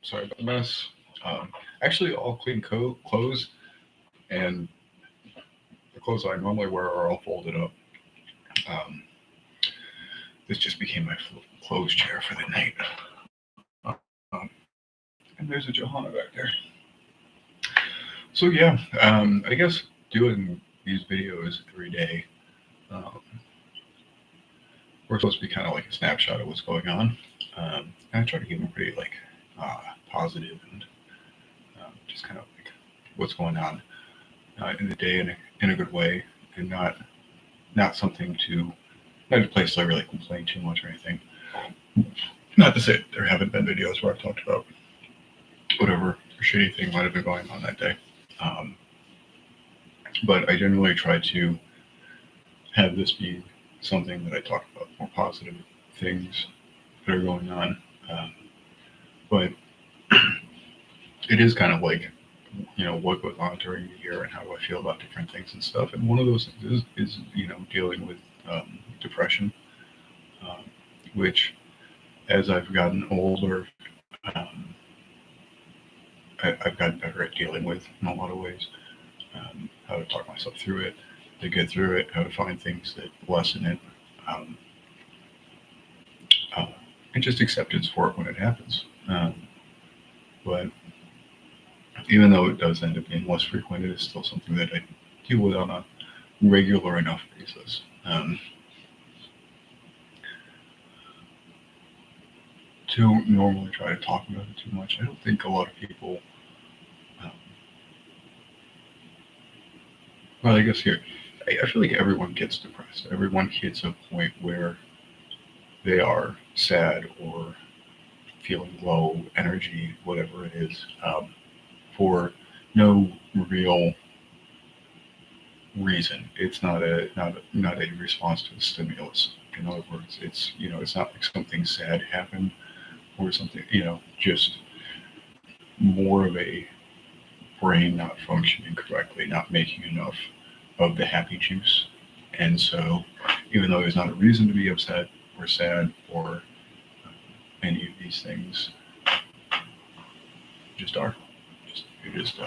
Sorry about the mess. Um, Actually, all clean clothes, and the clothes I normally wear are all folded up. Um, this just became my clothes chair for the night. And there's a Johanna back there. So yeah, I guess doing these videos every day, um, we're supposed to be kind of like a snapshot of what's going on. And I try to keep them pretty like positive and just kind of like what's going on in the day in a good way, and not something to not a place to really complain too much or anything. Not to say there haven't been videos where I've talked about whatever shitty thing might have been going on that day. Um, but I generally try to have this be something that I talk about more positive things that are going on. Um, but it is kind of like, what goes on during the year and how do I feel about different things and stuff. And one of those things is dealing with depression, um, which as I've gotten older, I've gotten better at dealing with in a lot of ways. How to talk myself through it, to get through it, how to find things that lessen it, um, uh, and just acceptance for it when it happens. But even though it does end up being less frequent, it is still something that I deal with on a regular enough basis. To normally try to talk about it too much. I don't think a lot of people. Um, well, I guess here, I feel like everyone gets depressed. Everyone hits a point where they are sad or feeling low energy, whatever it is, for no real reason. It's not a response to a stimulus. In other words, it's not like something sad happened or something, just more of a brain not functioning correctly, not making enough of the happy juice. And so, even though there's not a reason to be upset or sad or any of these things, just are. You just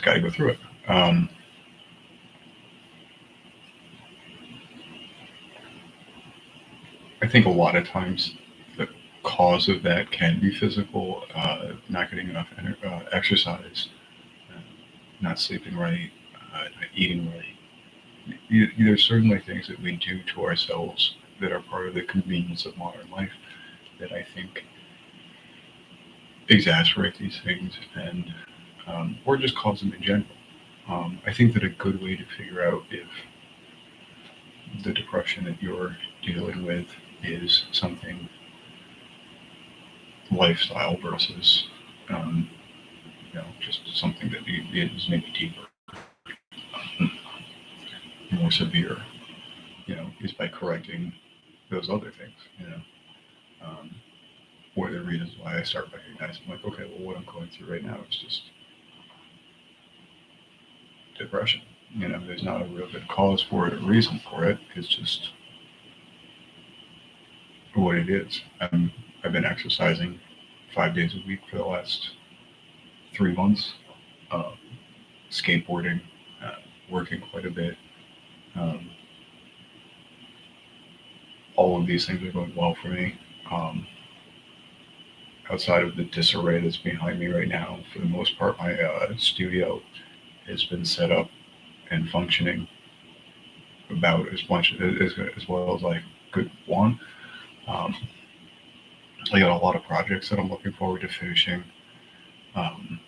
got to go through it. Um, I think a lot of times the cause of that can be physical, not getting enough exercise, uh, not sleeping right, not eating right. There's certainly things that we do to ourselves that are part of the convenience of modern life that I think exacerbate these things and or just cause them in general. I think that a good way to figure out if the depression that you're dealing with is something lifestyle versus just something that is maybe deeper, more severe, is by correcting those other things, um, or the reasons why I start recognizing, like, okay, well, what I'm going through right now is just depression. There's not a real good cause for it, a reason for it. It's just what it is. I've been exercising 5 days a week for the last 3 months, uh, skateboarding, working quite a bit. Um, all of these things are going well for me. Um, Outside of the disarray that's behind me right now, for the most part, my studio has been set up and functioning about as well as I could want. Um, I got a lot of projects that I'm looking forward to finishing. Um,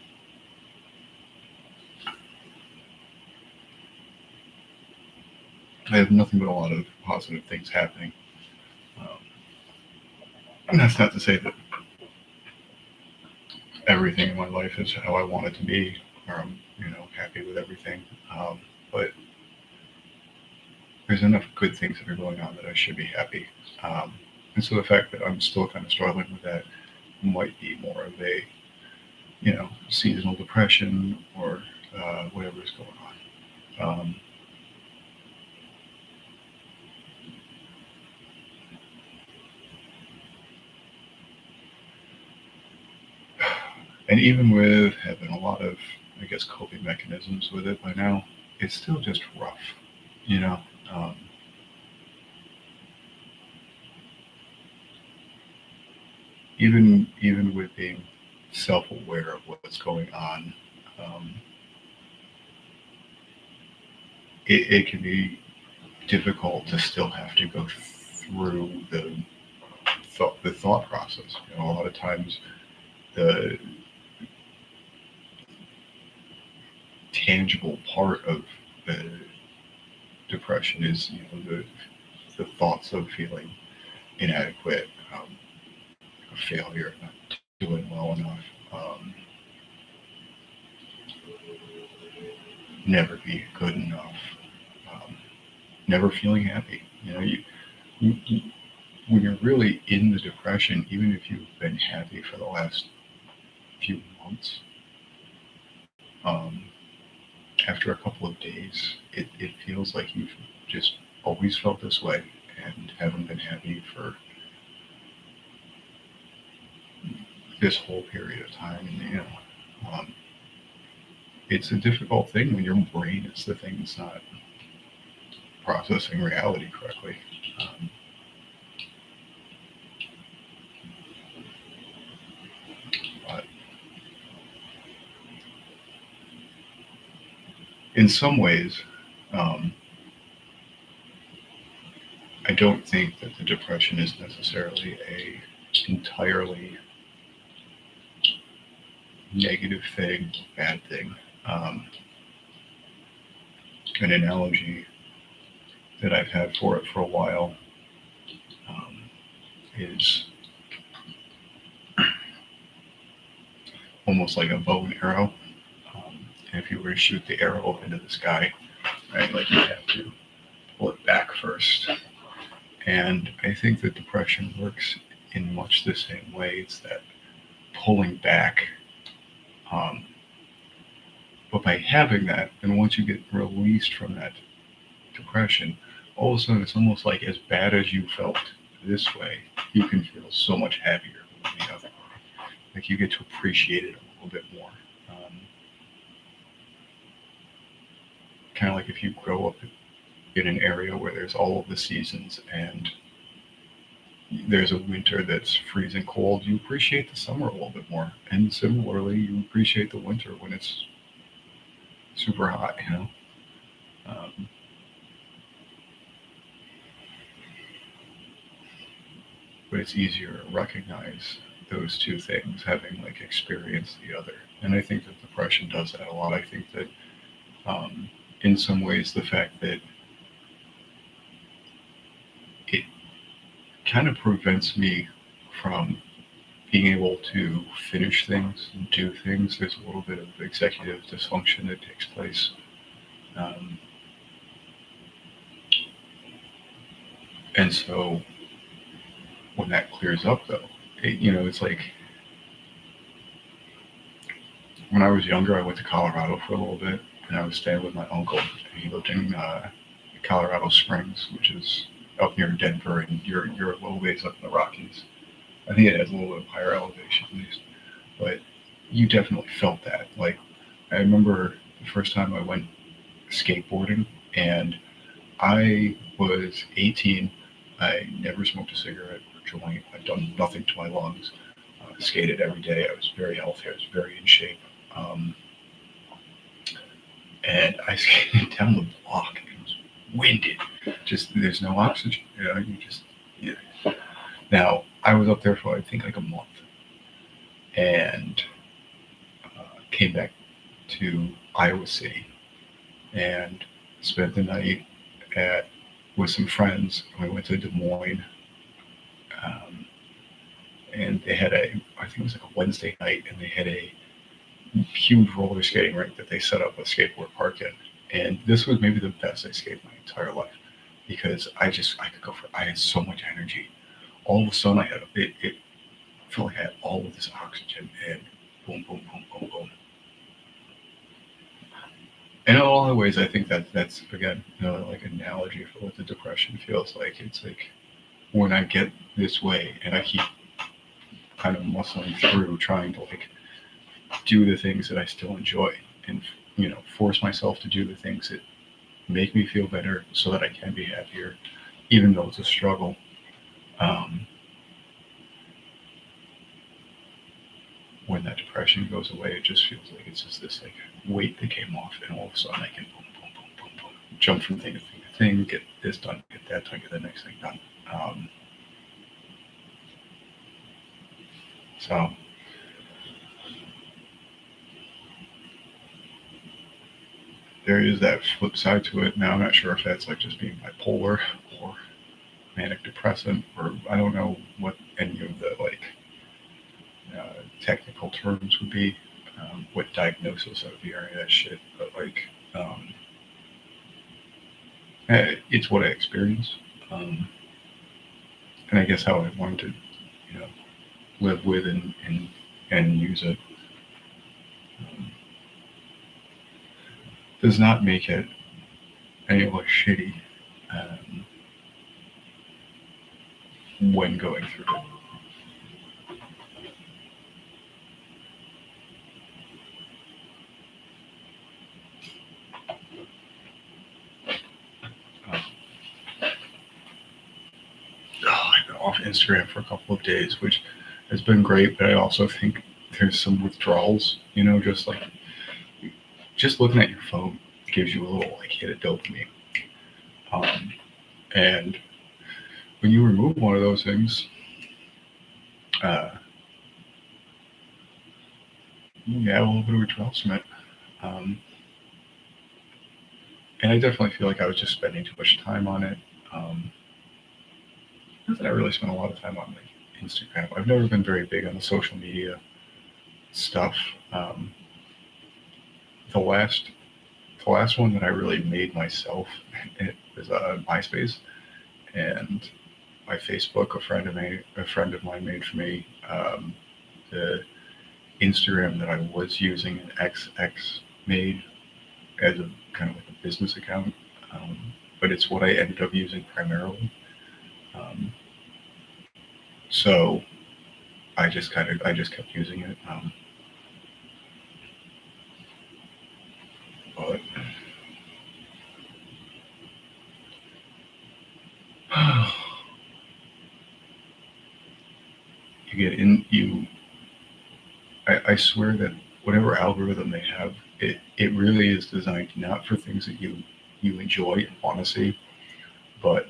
I have nothing but a lot of positive things happening. Um, and that's not to say that everything in my life is how I want it to be, or I'm happy with everything. But there's enough good things that are going on that I should be happy. Um, and so the fact that I'm still kind of struggling with that might be more of a seasonal depression or whatever is going on. And even with having a lot of, I guess, coping mechanisms with it by now, it's still just rough, you know. Um, even with being self-aware of what's going on, um, it can be difficult to still have to go through the thought process. You know, a lot of times the tangible part of the depression is, you know, the thoughts of feeling inadequate, a failure, not doing well enough, never being good enough, um, never feeling happy. You know, you when you're really in the depression, even if you've been happy for the last few months, um, after a couple of days, it feels like you've just always felt this way and haven't been happy for this whole period of time. And, you know, um, it's a difficult thing when your brain is the thing that's not processing reality correctly. Um, but in some ways, um, I don't think that the depression is necessarily a entirely negative thing, bad thing. Um, an analogy that I've had for it for a while um, is almost like a bow and arrow. And if you were to shoot the arrow up into the sky, right, like you have to pull it back first. And I think that depression works in much the same way. It's that pulling back. Um, but by having that, and once you get released from that depression, all of a sudden it's almost like as bad as you felt this way, you can feel so much happier than the other. Like you get to appreciate it a little bit more. Um, kind of like if you grow up in an area where there's all of the seasons and there's a winter that's freezing cold, you appreciate the summer a little bit more. And similarly, you appreciate the winter when it's super hot, you know? Um, but it's easier to recognize those two things, having like experienced the other. And I think that depression does that a lot. I think that um, in some ways, the fact that it kind of prevents me from being able to finish things and do things. There's a little bit of executive dysfunction that takes place. Um, and so when that clears up, though, you know, it's like when I was younger, I went to Colorado for a little bit, and I was staying with my uncle. And he lived in Colorado Springs, which is up near Denver, and you're a little ways up in the Rockies. I think it has a little bit of higher elevation at least, but you definitely felt that. Like I remember the first time I went skateboarding, and I was 18. I never smoked a cigarette or joint. I'd done nothing to my lungs. Skated every day. I was very healthy. I was very in shape. Um, and I skated down the block, and it was winded. Just there's no oxygen. You know, you just yeah. Now I was up there for I think like a month, and came back to Iowa City and spent the night at with some friends. We went to Des Moines, um, and they had I think it was like a Wednesday night, and they had a huge roller skating rink that they set up a skateboard park in. And this was maybe the best I skated my entire life because I could go for I had so much energy. All of a sudden I had it felt like I had all of this oxygen and boom boom boom boom boom. And in a lot of ways I think that that's again, you know, like an analogy for what the depression feels like. It's like when I get this way and I keep kind of muscling through trying to like do the things that I still enjoy, and force myself to do the things that make me feel better so that I can be happier, even though it's a struggle. Um, when that depression goes away, it just feels like it's just this like weight that came off, and all of a sudden I can boom, boom, boom, boom, boom, jump from thing to thing to thing, get this done, get that done, get the next thing done. So there is that flip side to it. Now I'm not sure if that's like just being bipolar or manic depressant, or I don't know what any of the like technical terms would be, what diagnosis I would be or any of that shit. But like, it's what I experienced, and I guess how I wanted to, live with and use it. Um, does not make it any less shitty when going through it. I've been off Instagram for a couple of days, which has been great, but I also think there's some withdrawals. Just looking at your phone gives you a little like hit of dopamine, and when you remove one of those things, uh, you have a little bit of withdrawal from it. Um, and I definitely feel like I was just spending too much time on it. Not that I really spent a lot of time on like Instagram. I've never been very big on the social media stuff. Um, the last the last one that I really made myself, it was MySpace, and my Facebook. A friend of mine made for me. The Instagram that I was using, an XX made as a kind of like a business account, um, but it's what I ended up using primarily. Um, so I just kept using it. But you get in you. I swear that whatever algorithm they have, it really is designed not for things that you enjoy and want to see, but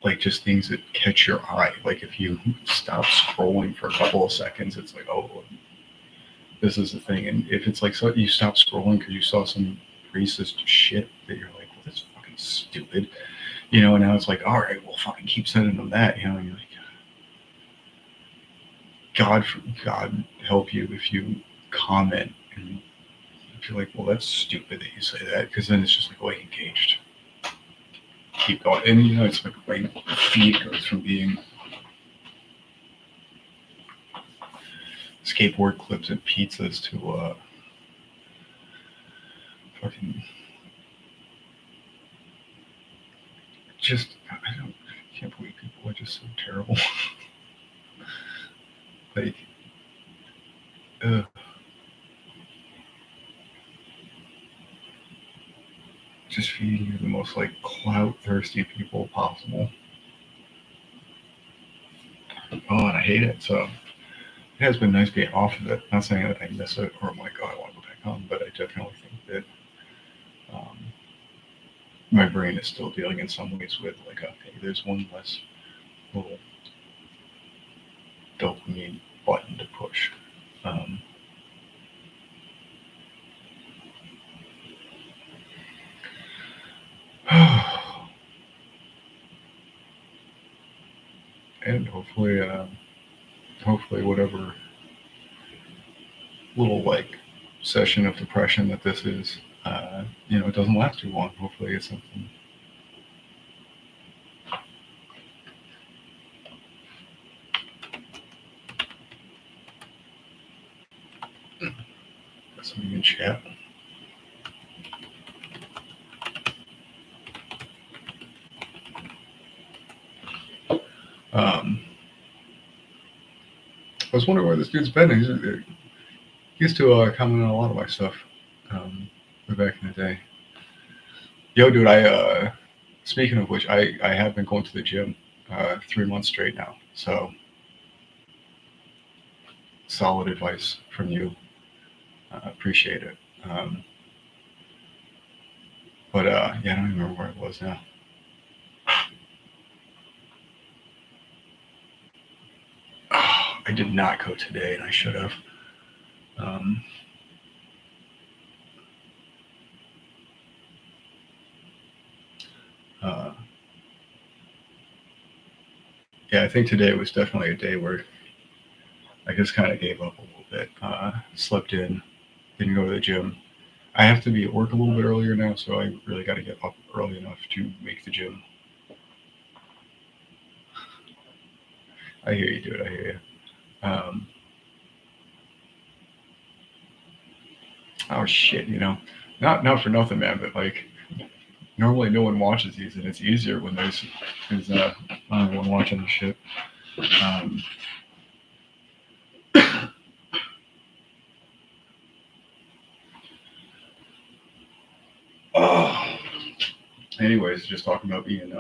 like just things that catch your eye. Like if you stop scrolling for a couple of seconds, it's like, oh, this is the thing. And if it's like so, you stop scrolling because you saw some racist shit that you're like, well, that's fucking stupid, And now it's like, all right, well, fucking keep sending them that, And you're like, God help you if you comment and if you're like, well, that's stupid that you say that, because then it's just like, oh, engaged. Keep going, and it's like my feed goes from being skateboard clips and pizzas to fucking just I can't believe people are just so terrible. Like, just feeding you the most like clout thirsty people possible. Oh, and I hate it. So it has been nice being off of it. Not saying that I miss it or I'm like, oh, I want to go back on, but I definitely think that my brain is still dealing in some ways with like, okay, there's one less little dopamine button to push. And hopefully whatever little like session of depression that this is, it doesn't last too long. Hopefully it's something. Something in chat. I was wondering where this dude's been. Used to comment on a lot of my stuff way back in the day. Yo, dude, speaking of which, I have been going to the gym 3 months straight now. So solid advice from you. Appreciate it. But yeah, I don't even remember where it was now. Oh, I did not go today, and I should have. Uh, yeah, I think today was definitely a day where I just kind of gave up a little bit. Slept in, didn't go to the gym. I have to be at work a little bit earlier now, so I really got to get up early enough to make the gym. I hear you, dude. I hear you. Oh shit, not for nothing, man, but like normally no one watches these, and it's easier when there's not one watching the shit. Oh, anyways, just talking about being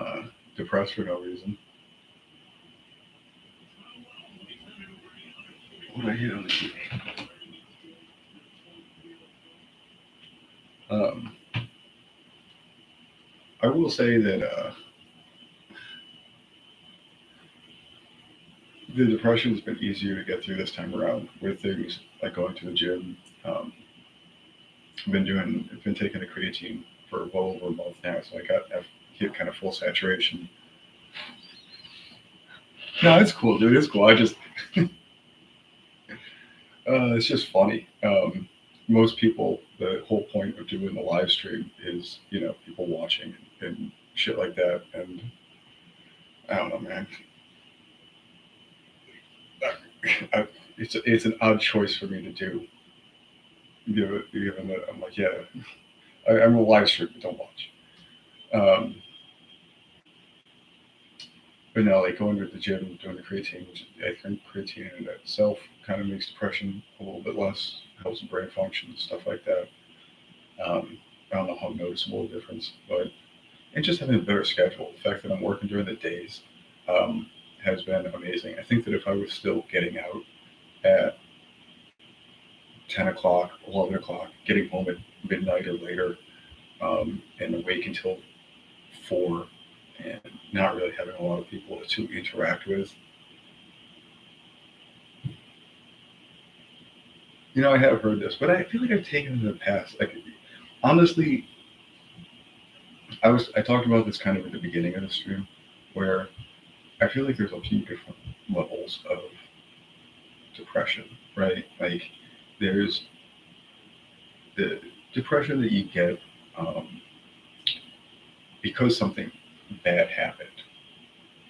depressed for no reason. What did I hit on the TV? I will say that the depression has been easier to get through this time around with things like going to the gym. I've been taking a creatine for well over a month now, so I've hit kind of full saturation. No, it's cool, dude. It's cool. I just it's just funny. Most people, the whole point of doing the live stream is people watching and shit like that, and I don't know, man. It's an odd choice for me to do. Given that I'm like, yeah, I'm a live stream, but don't watch. But no, like going to the gym, doing the creatine, which I think creatine in itself kind of makes depression a little bit less, helps the brain function, stuff like that. I don't know how noticeable a difference, but and just having a better schedule. The fact that I'm working during the days has been amazing. I think that if I was still getting out at 10 o'clock, 11 o'clock, getting home at midnight or later, and awake until 4, and not really having a lot of people to interact with. I have heard this, but I feel like I've taken it in the past. Like, honestly, I talked about this kind of at the beginning of the stream, where I feel like there's a few different levels of depression, right? Like, there's the depression that you get because something bad happened,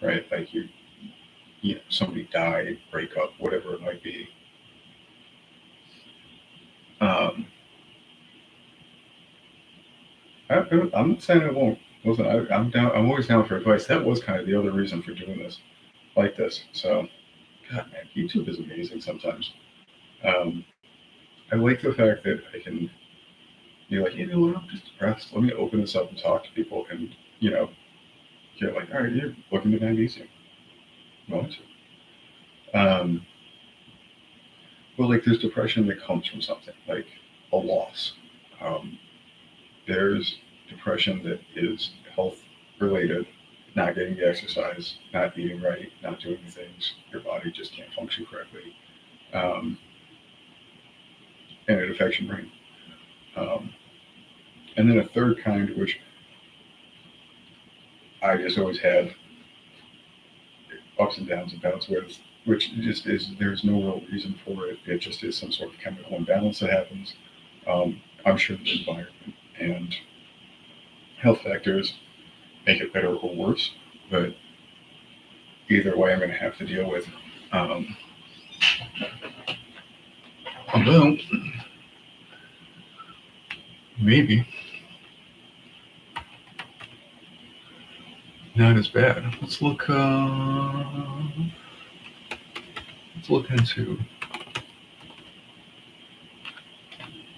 right? Like somebody died, breakup, whatever it might be. I'm not saying I won't. Listen, I'm down. I'm always down for advice. That was kind of the other reason for doing this, like this. So, God, man, YouTube is amazing sometimes. I like the fact that I can be like, I'm just depressed. Let me open this up and talk to people, and you're like, all right, you're looking to magnesium. Want to? Well, like there's depression that comes from something, like a loss. Um, there's depression that is health related, not getting the exercise, not eating right, not doing the things, your body just can't function correctly. Um, and it affects your brain. And then a third kind, which I just always had ups and downs about with, which just is there's no real reason for it. It just is some sort of chemical imbalance that happens. I'm sure the environment and health factors make it better or worse, but either way, I'm going to have to deal with. Although, maybe not as bad. Let's look into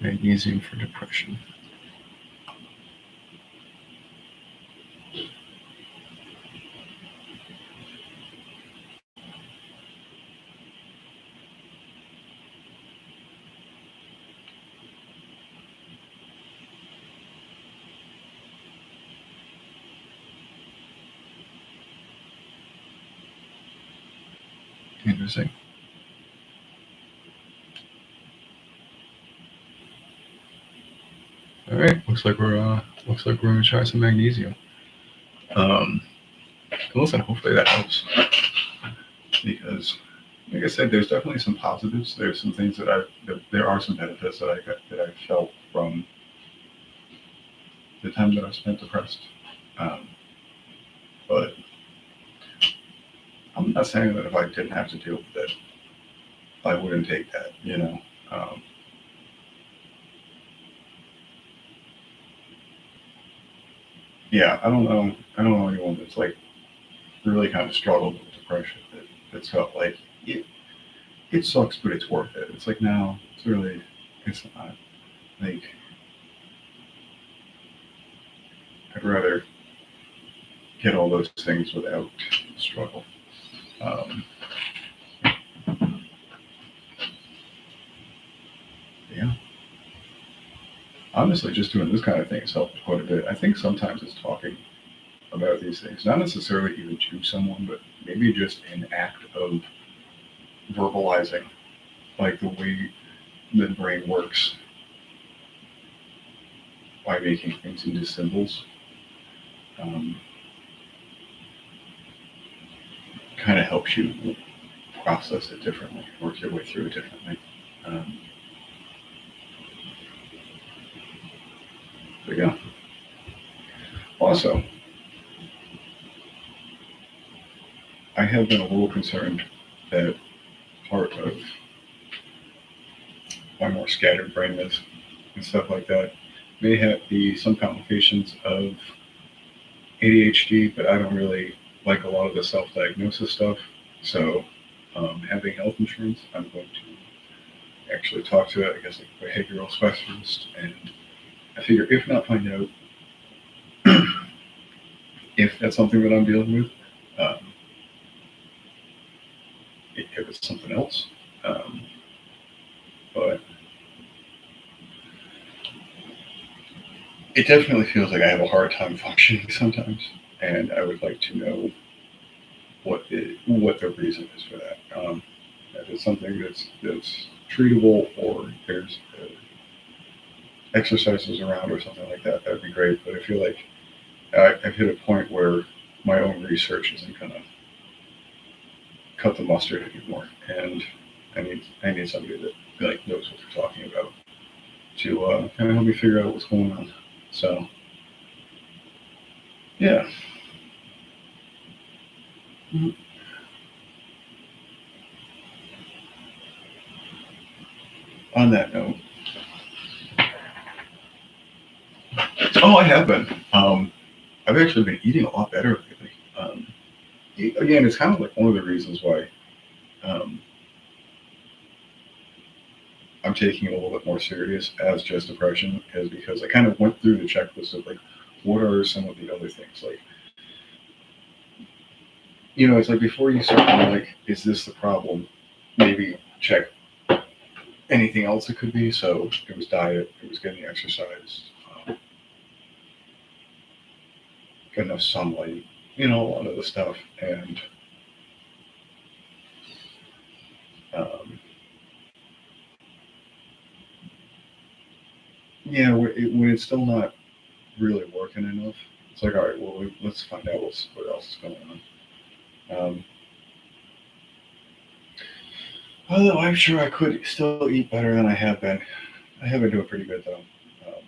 Magnesium for depression. Interesting. All right, looks like we're gonna try some magnesium. Listen, hopefully that helps, because, like I said, there's definitely some positives. There's some things there are some benefits that I felt from the time that I spent depressed. Um, but I'm not saying that if I didn't have to deal with it, I wouldn't take that. Um, yeah, I don't know anyone that's like really kind of struggled with depression that's felt like it sucks, but it's worth it. It's like, no, it's not. Like, I'd rather get all those things without struggle. Um, yeah, honestly, just doing this kind of thing has helped quite a bit. I think sometimes it's talking about these things, not necessarily even to someone, but maybe just an act of verbalizing, like the way the brain works by making things into symbols. Um, Kind of helps you process it differently, work your way through it differently. Um, but yeah. Also, I have been a little concerned that part of my more scattered brainness and stuff like that may be some complications of ADHD, but I don't really like a lot of the self-diagnosis stuff. So, having health insurance, I'm going to actually talk to, I guess, a behavioral specialist, and I figure if not find out if that's something that I'm dealing with, um, if it's something else. Um, but it definitely feels like I have a hard time functioning sometimes, and I would like to know what the reason is for that. If it's something that's treatable, or there's exercises around or something like that, that'd be great. But I feel like I've hit a point where my own research isn't gonna cut the mustard anymore, and I need somebody that like knows what they're talking about to kind of help me figure out what's going on. So yeah. Mhm. On that note, oh, I have been. I've actually been eating a lot better lately. Again, it's kind of like one of the reasons why um, I'm taking it a little bit more serious as just depression, is because I kind of went through the checklist of like, what are some of the other things? Like, it's like before you start going like, is this the problem? Maybe check anything else it could be. So it was diet, it was getting exercise, getting enough sunlight, a lot of the stuff. And um, yeah, when it's still not really working enough, it's like, all right, well, let's find out what else is going on. Um, Although I'm sure I could still eat better than I have been. I have been doing pretty good though. Um,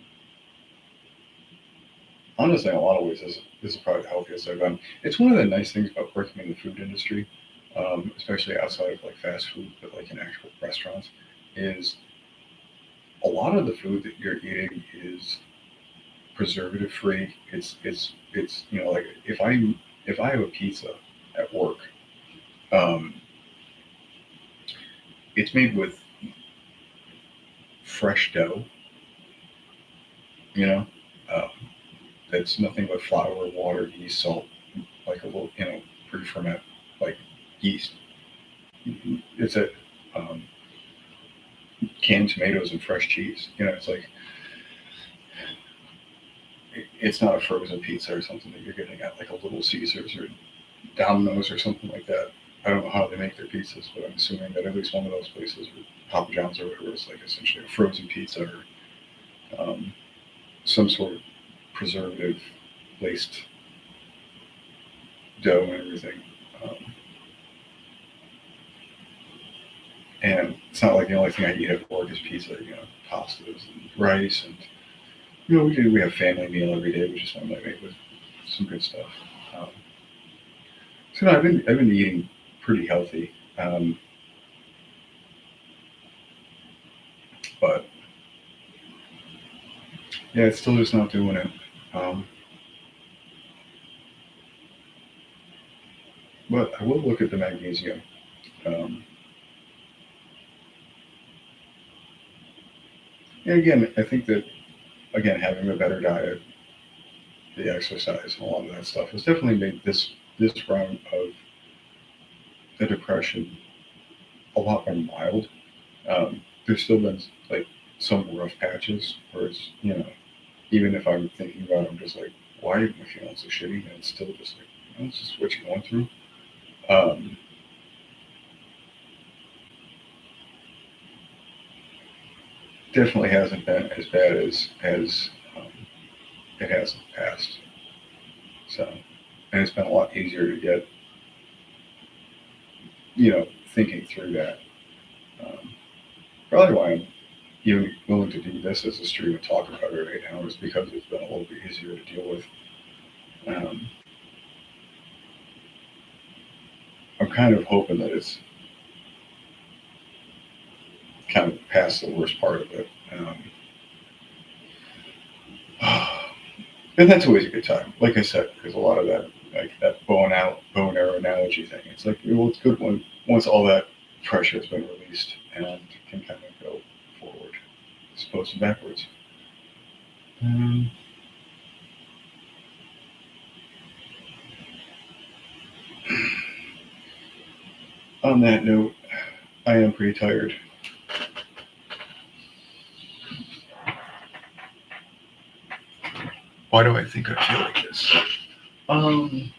Honestly, in a lot of ways, this is probably the healthiest I've been. It's one of the nice things about working in the food industry, especially outside of like fast food, but like in actual restaurants, is a lot of the food that you're eating is preservative free. It's like if I have a pizza at work, um, it's made with fresh dough, you know. Um, that's nothing but flour, water, yeast, salt, like a little, pre-ferment, like yeast. It's a um, canned tomatoes and fresh cheese. It's like it's not a frozen pizza or something that you're getting at like a Little Caesars or Domino's or something like that. I don't know how they make their pizzas, but I'm assuming that at least one of those places, or Papa John's or whatever, is like essentially a frozen pizza or some sort of preservative laced dough and everything. Um, and it's not like the only thing I eat at work is pizza, pastas and rice. And, we have family meal every day, which is something I make with some good stuff. Um, so no, I've been eating pretty healthy. But yeah, it's still just not doing it. Um, but I will look at the magnesium. Um, and again, I think that having a better diet, the exercise, and a lot of that stuff has definitely made this round of the depression a lot more mild. There's still been like some rough patches where it's even if I'm thinking about it, I'm just like, why am I feeling so shitty? And it's still just like, it's just what you're going through. Um, Definitely hasn't been as bad as it has in the past. So, and it's been a lot easier to get, thinking through that. Um, Probably why I'm even willing to do this as a stream and talk about it right now is because it's been a little bit easier to deal with. Um, I'm kind of hoping that it's kind of past the worst part of it. And that's always a good time. Like I said, there's a lot of that, like that bow and arrow analogy thing. It's like, well, it's good when once all that pressure has been released and can kind of go forward as opposed to backwards. Um, on that note, I am pretty tired. Why do I think I feel like this? Um,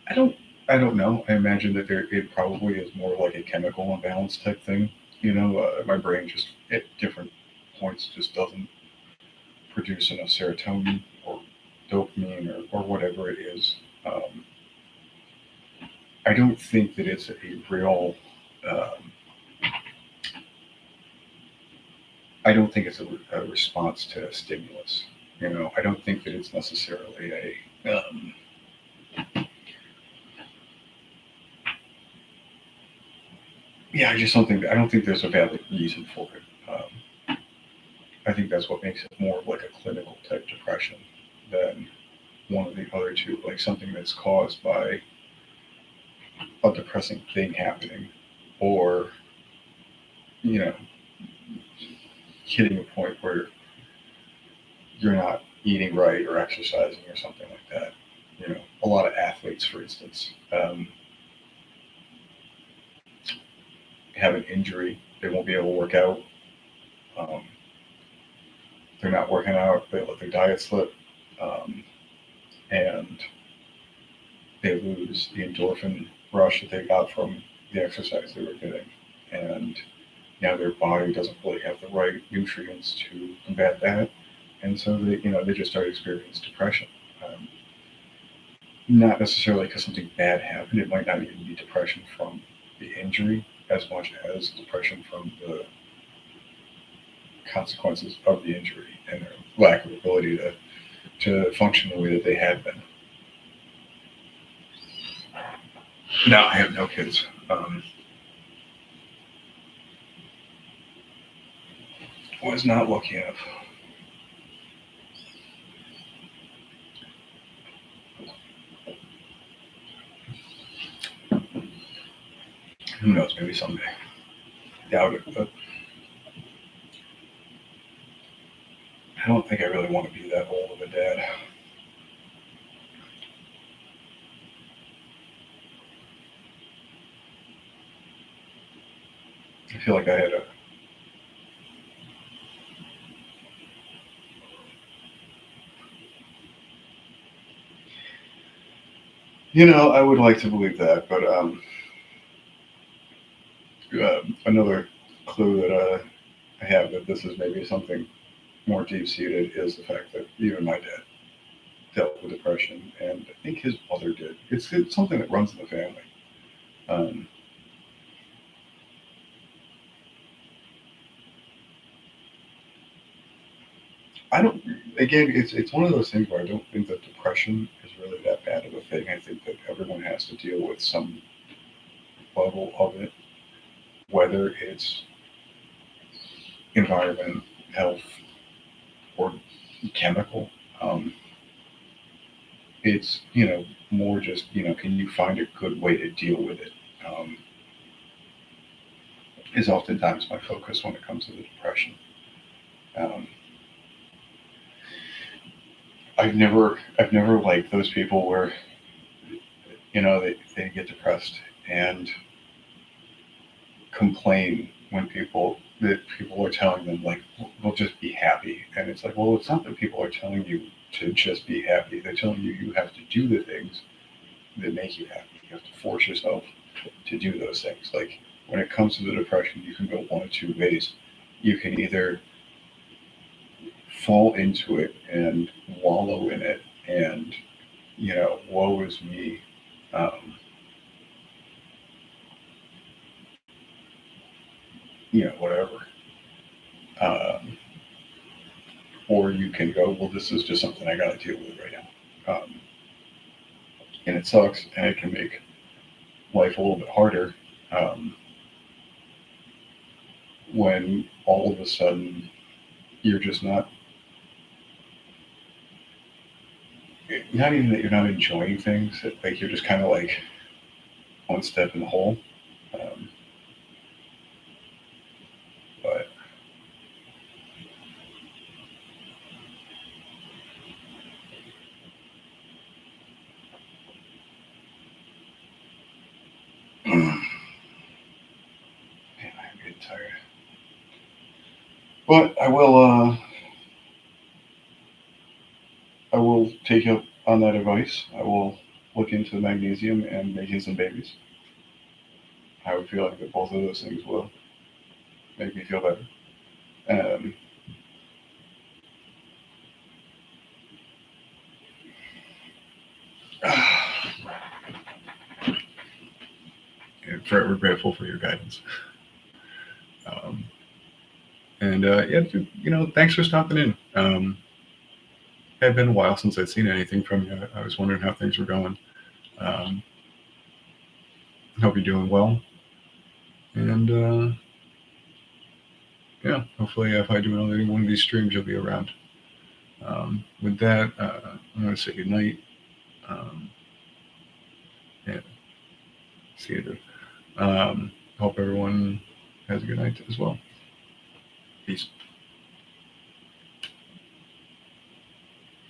I don't. I don't know. I imagine that it probably is more like a chemical imbalance type thing. My brain just at different points just doesn't produce enough serotonin or dopamine or whatever it is. Um, I don't think that it's a real. Um, I don't think it's a response to a stimulus. I don't think that it's necessarily a. Yeah, I just don't think. I don't think there's a valid reason for it. I think that's what makes it more of like a clinical type depression than one of the other two, like something that's caused by a depressing thing happening, or you know, hitting a point where you're not eating right or exercising or something like that. A lot of athletes, for instance, have an injury, they won't be able to work out. Um, they're not working out, they let their diet slip, um, and they lose the endorphin rush that they got from the exercise they were getting. And now their body doesn't really have the right nutrients to combat that. And so they just start experiencing depression. Um, Not necessarily because something bad happened. It might not even be depression from the injury as much as depression from the consequences of the injury and their lack of ability to function the way that they had been. No, I have no kids. Was not lucky enough. Who knows? Maybe someday. Doubt it, but don't think I really want to be that old of a dad. I feel like I had a I would like to believe that, but another clue that I have that this is maybe something more deep seated is the fact that even my dad dealt with depression, and I think his mother did. It's something that runs in the family. Um, I don't. Again, it's one of those things where I don't think that depression is really that bad of a thing. I think that everyone has to deal with some level of it, whether it's environment, health, or chemical. Um, it's more just can you find a good way to deal with it? Um, is oftentimes my focus when it comes to the depression. Um, I've never liked those people where they get depressed and complain when people are telling them like we'll just be happy, and it's like, well, it's not that people are telling you to just be happy. They're telling you you have to do the things that make you happy. You have to force yourself to do those things. Like when it comes to the depression, you can go one of two ways. You can either fall into it and wallow in it and woe is me. um, Whatever. um, or you can go, well, this is just something I got to deal with right now. And it sucks, and it can make life a little bit harder um, when all of a sudden you're just not even that you're not enjoying things, like you're just kind of like one step in the hole. Um, but man, I'm getting tired. But I will take up on that advice. I will look into the magnesium and making some babies. I would feel like that both of those things will make me feel better. Um, and forever grateful for your guidance. Um, and yeah, dude, thanks for stopping in. It had been a while since I'd seen anything from you. I was wondering how things were going. Um, Hope you're doing well. And yeah, hopefully if I do another one of these streams, you'll be around. With that, I'm going to say goodnight. Um, yeah, see you, dude. Hope everyone has a good night as well. Peace.